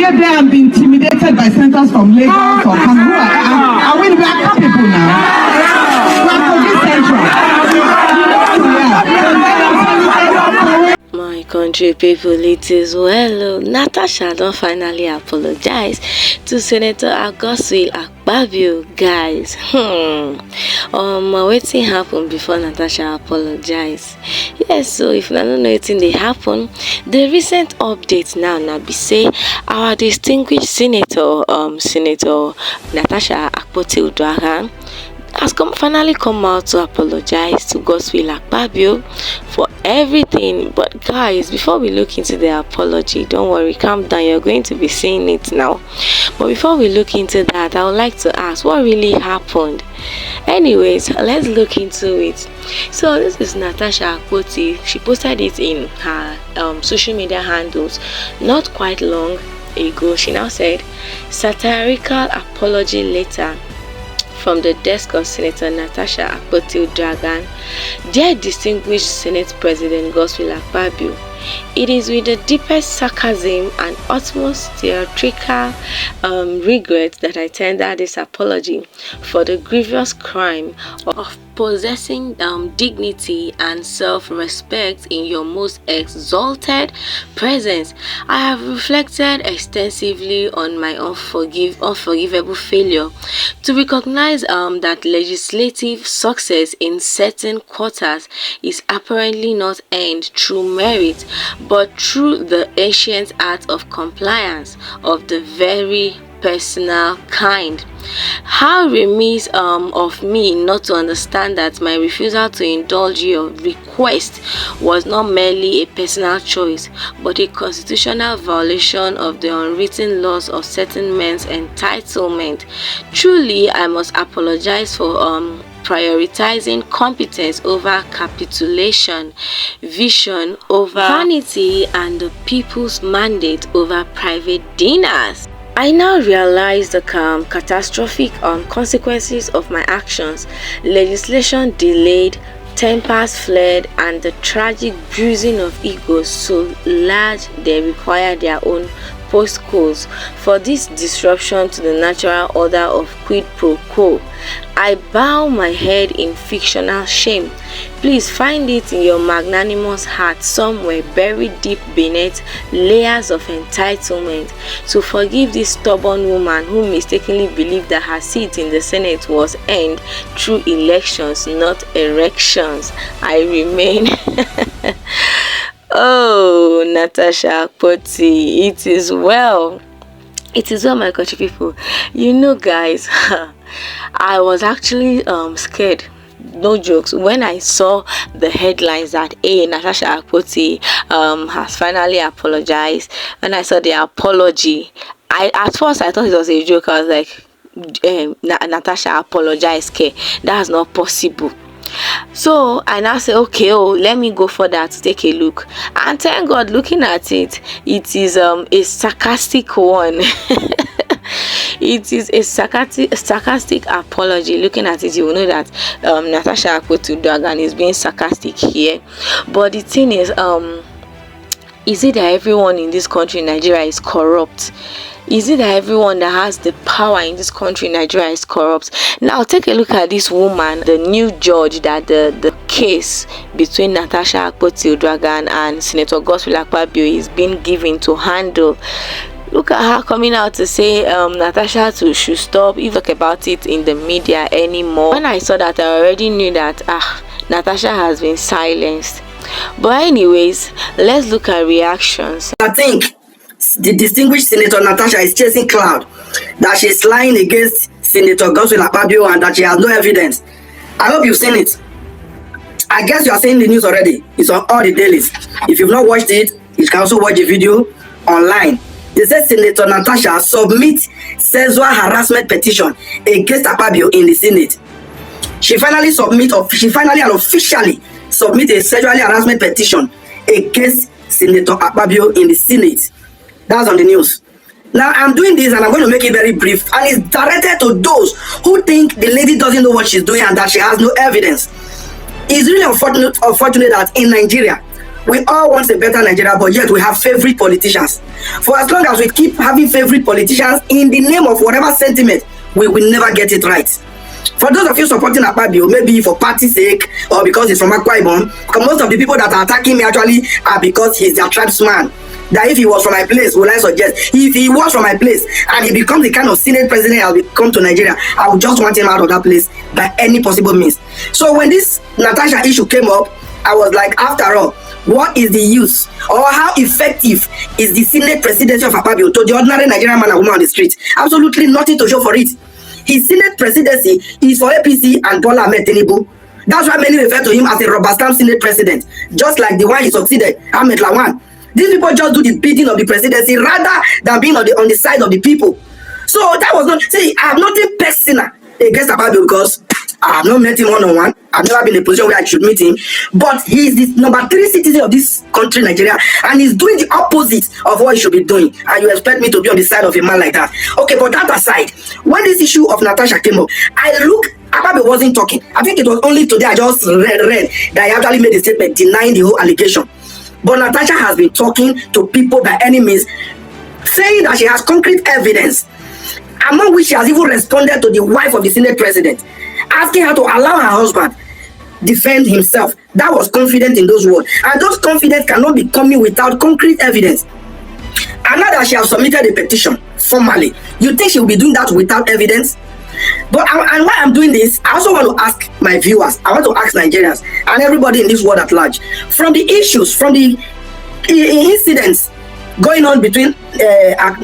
get there and be intimidated by senators from Lagos or Cameroon. And we are people now. We are Kogi Central. My country people, it is well. Natasha don't finally apologize to Senator Akpabio, guys. Wetin happen before Natasha apologize? Yes, so if you don't know wetin dey happen, the recent update now be say our distinguished senator, Senator Natasha Akpoti has finally come out to apologize to Akpabio for everything. But guys, before we look into the apology, don't worry, calm down, you're going to be seeing it now. But before we look into that, I would like to ask what really happened. Anyways, let's look into it. So this is Natasha Akpoti. She posted it in her social media handles not quite long ago. She now said, satirical apology letter from the desk of Senator Natasha Akpoti. Dear distinguished Senate President Akpabio, it is with the deepest sarcasm and utmost theatrical regret that I tender this apology for the grievous crime of possessing dignity and self-respect in your most exalted presence. I have reflected extensively on my unforgivable failure to recognize that legislative success in certain quarters is apparently not earned through merit, but through the ancient art of compliance of the very personal kind. How remiss of me not to understand that my refusal to indulge your request was not merely a personal choice, but a constitutional violation of the unwritten laws of certain men's entitlement. Truly, I must apologize for prioritizing competence over capitulation, vision over vanity, and the people's mandate over private dinners. I now realize the catastrophic consequences of my actions. Legislation delayed, tempers flared, and the tragic bruising of egos so large they require their own postcodes for this disruption to the natural order of quid pro quo. I bow my head in fictional shame. Please find it in your magnanimous heart somewhere buried deep beneath layers of entitlement to forgive this stubborn woman who mistakenly believed that her seat in the Senate was earned through elections, not erections. I remain Oh, Natasha Akpoti, it is well. It is well, my country people. You know, guys, I was actually scared. No jokes, when I saw the headlines that Natasha Akpoti has finally apologized. When I saw the apology, at first I thought it was a joke. I was like, Natasha apologized, that's not possible. So I now say, okay, let me go for that to take a look. And thank God, looking at it, it is a sarcastic one. It is a sarcastic apology. Looking at it, you will know that Natasha Akpoti is being sarcastic here. But the thing is it that everyone in this country, Nigeria, is corrupt? Is it that everyone that has the power in this country, Nigeria, is corrupt? Now take a look at this woman, the new judge that the case between Natasha Akpoti and Senator Akpabio is being given to handle. Look at her coming out to say Natasha should stop even talk about it in the media anymore. When I saw that, I already knew that Natasha has been silenced. But anyways, let's look at reactions. I think the distinguished Senator Natasha is chasing cloud, that she is lying against Senator Akpabio and that she has no evidence. I hope you've seen it. I guess you are seeing the news already. It's on all the dailies. If you've not watched it, you can also watch the video online. They said Senator Natasha submit sexual harassment petition against Akpabio in the Senate. She finally and officially submit a sexual harassment petition against Senator Akpabio in the Senate. That's on the news. Now I'm doing this and I'm going to make it very brief, and it's directed to those who think the lady doesn't know what she's doing and that she has no evidence. It's really unfortunate that in Nigeria We all want a better Nigeria, but yet we have favorite politicians. For as long as we keep having favorite politicians in the name of whatever sentiment, we will never get it right. For those of you supporting Akpabio, maybe for party sake or because he's from Akpabio, because most of the people that are attacking me actually are because he's their tribesman. That if he was from my place, would I suggest, if he was from my place and he becomes the kind of Senate president that will come to Nigeria, I would just want him out of that place by any possible means. So when this Natasha issue came up, I was like, after all, what is the use or how effective is the Senate presidency of Akpabio to the ordinary Nigerian man and woman on the street? Absolutely nothing to show for it. His Senate presidency is for APC and Bola Ahmed Tinubu. That's why many refer to him as a rubber stamp Senate president, just like the one he succeeded, Ahmed Lawan. These people just do the bidding of the presidency rather than being on the side of the people. So that was not, see, I have nothing personal against Akpabio because I have not met him one-on-one. I've never been in a position where I should meet him. But he is the number 3 citizen of this country, Nigeria, and he's doing the opposite of what he should be doing. And you expect me to be on the side of a man like that? Okay, but that aside, when this issue of Natasha came up, Akpabio wasn't talking. I think it was only today I just read that he actually made a statement denying the whole allegation. But Natasha has been talking to people by any means, saying that she has concrete evidence, among which she has even responded to the wife of the Senate president, asking her to allow her husband defend himself. That was confident in those words. And those confidence cannot be coming without concrete evidence. And now that she has submitted a petition formally, you think she will be doing that without evidence? But and why I'm doing this, I also want to ask my viewers, I want to ask Nigerians and everybody in this world at large, from the issues, from the incidents going on between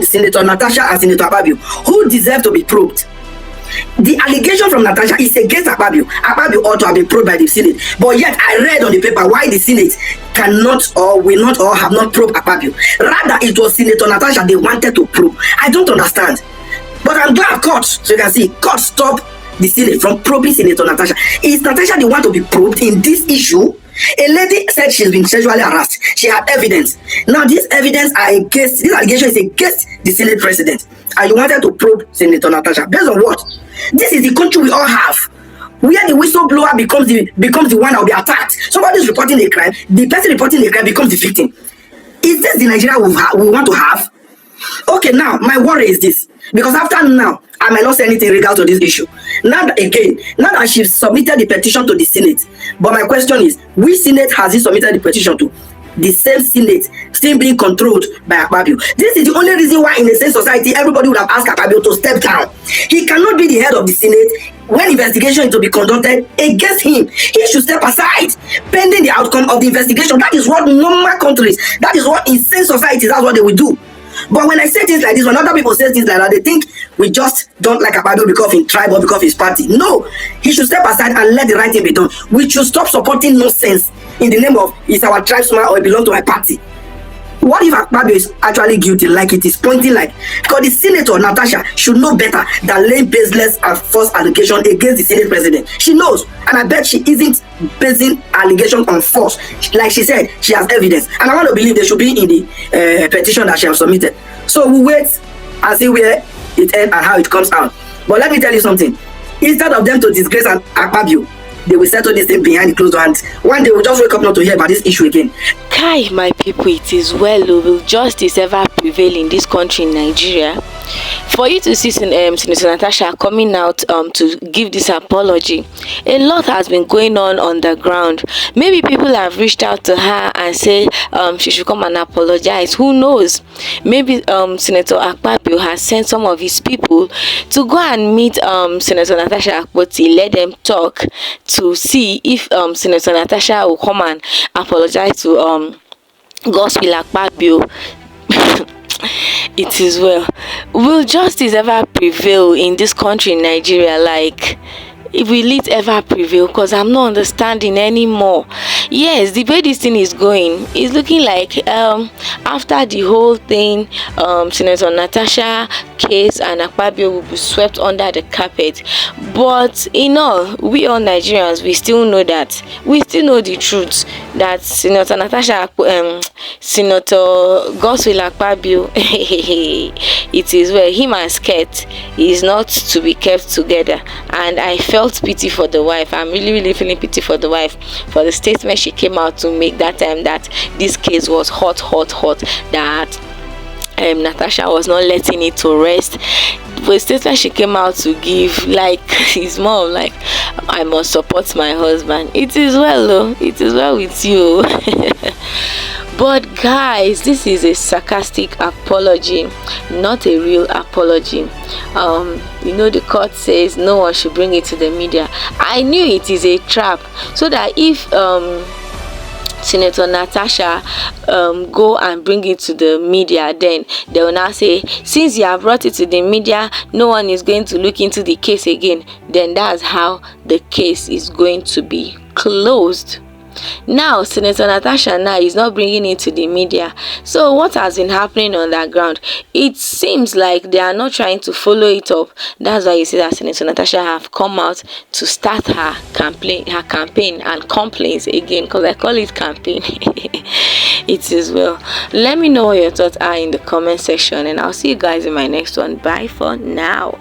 Senator Natasha and Senator Akpabio, who deserve to be probed? The allegation from Natasha is against Akpabio. Akpabio ought to have been probed by the Senate. But yet I read on the paper why the Senate cannot or will not or have not probed Akpabio. Rather, it was Senator Natasha they wanted to probe. I don't understand. But I'm glad court, so you can see, court stopped the Senate from probing Senator Natasha. Is Natasha the one to be probed in this issue? A lady said she's been sexually harassed. She had evidence. Now this evidence are against, this allegation is against the Senate president. And you wanted to probe Senator Natasha. Based on what? This is the country we all have, where the whistleblower becomes the one that will be attacked. Somebody is reporting a crime, the person reporting the crime becomes the victim. Is this the Nigeria we want to have? Okay, now my worry is this, because after now I might not say anything in regard to this issue. Now that she's submitted the petition to the Senate, but my question is, which Senate has he submitted the petition to? The same Senate still being controlled by Akpabio. This is the only reason why in a sane society everybody would have asked Akpabio to step down. He cannot be the head of the Senate when investigation is to be conducted against him. He should step aside pending the outcome of the investigation. That is what normal countries, that is what in sane societies, that's what they will do. But when I say things like this, when other people say things like that, they think we just don't like Akpabio because of his tribe or because of his party. No, he should step aside and let the right thing be done. We should stop supporting nonsense in the name of it's our tribesman or it belongs to my party. What if Akpabio is actually guilty, like it is pointing like? Because the Senator Natasha should know better than laying baseless and false allegation against the Senate president. She knows, and I bet she isn't basing allegation on false. Like she said, she has evidence, and I want to believe they should be in the petition that she has submitted. So we'll wait and see where it ends and how it comes out. But let me tell you something: instead of them to disgrace Akpabio, they will settle this thing behind the closed doors. One day we'll just wake up not to hear about this issue again. Kai, my people, it is well. Will justice ever prevail in this country, in Nigeria? For you to see Senator Natasha coming out to give this apology, a lot has been going on the ground. Maybe people have reached out to her and say she should come and apologize. Who knows? Maybe Senator Akpabio has sent some of his people to go and meet Senator Natasha Akpoti, let them talk to see if Senator Natasha will come and apologize to Gospel Akpabio. It is well. Will justice ever prevail in this country, in Nigeria? Like, will it ever prevail? Because I'm not understanding anymore. Yes, the way this thing is going, it's looking like after the whole thing, Senator Natasha case and Akpabio will be swept under the carpet. But in all, we all Nigerians, we still know the truth that Senator Natasha, Senator Gospel Akpabio it is well. Him and skirt is not to be kept together. And I felt pity for the wife. I'm really feeling pity for the wife for the statement she came out to make that time, that this case was hot, that Natasha was not letting it to rest. The statement she came out to give, like, is more of like, I must support my husband. It is well though, it is well with you. But guys, this is a sarcastic apology, not a real apology. You know, the court says no one should bring it to the media. I knew it is a trap, so that if Senator Natasha go and bring it to the media, then they will now say, since you have brought it to the media, no one is going to look into the case again. Then that's how the case is going to be closed. Now Senator Natasha now is not bringing it to the media. So what has been happening on that ground? It seems like they are not trying to follow it up. That's why you see that Senator Natasha have come out to start her campaign and complaints again, because I call it campaign. It is well. Let me know what your thoughts are in the comment section, and I'll see you guys in my next one. Bye for now.